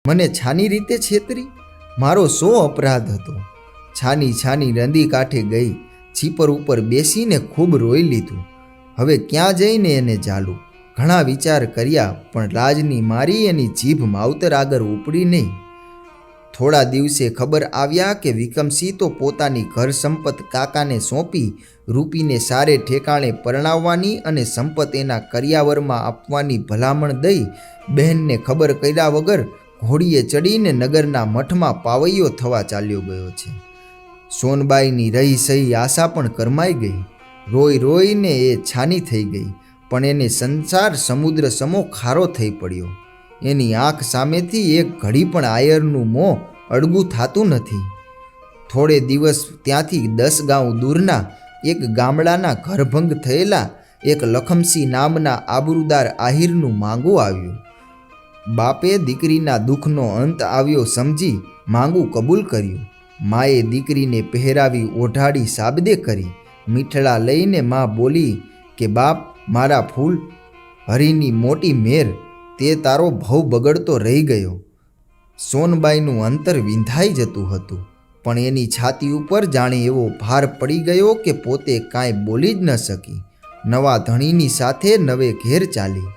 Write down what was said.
મને છાની રીતે છેતરી? મારો શો અપરાધ હતો? છાની છાની નદી કાંઠે ગઈ, છીપર ઉપર બેસીને ખૂબ રોઈ લીધું. હવે ક્યાં જઈને એને ઝાલું? ઘણા વિચાર કર્યા, પણ લાજની મારી એની જીભ માવતર આગળ ઉપડી નહીં. થોડા દિવસે ખબર આવ્યા કે વિક્રમસિંહ તો પોતાની ઘર સંપત કાકાને સોંપી રૂપીને સારે ઠેકાણે પરણાવવાની અને સંપત એના કરિયાવરમાં આપવાની ભલામણ દઈ બહેનને ખબર કર્યા વગર ઘોડીએ ચડીને નગરના મઠમાં પાવૈયો થવા ચાલ્યો ગયો છે. સોનબાઈની રહી સહી આશા પણ કરમાઈ ગઈ. રોઈ રોઈને એ છાની થઈ ગઈ, પણ એને સંસાર સમુદ્ર સમો ખારો થઈ પડ્યો. એની આંખ સામેથી એક ઘડી પણ આયરનું મોં અડગું થતું નથી. થોડે દિવસ ત્યાંથી 10 ગાંવ દૂરના એક ગામડાના ઘરભંગ થયેલા એક લખમસિંહ નામના આબરૂદાર આહિરનું માંગું આવ્યું. બાપે દીકરીના દુઃખનો અંત આવ્યો સમજી માંગું કબૂલ કર્યું. માએ દીકરીને પહેરાવી ઓઢાડી સાબદે કરી. મીઠડા લઈને માં બોલી કે બાપ, મારા ફૂલ, હરિની મોટી મેર, તે તારો ભવ બગડતો રહી ગયો. સોનબાઈનું અંતર વિંધાઈ જતું હતું, પણ એની છાતી ઉપર જાણે એવો ભાર પડી ગયો કે પોતે કાંઈ બોલી જ ન શકી. નવા ધણીની સાથે નવે ઘેર ચાલી.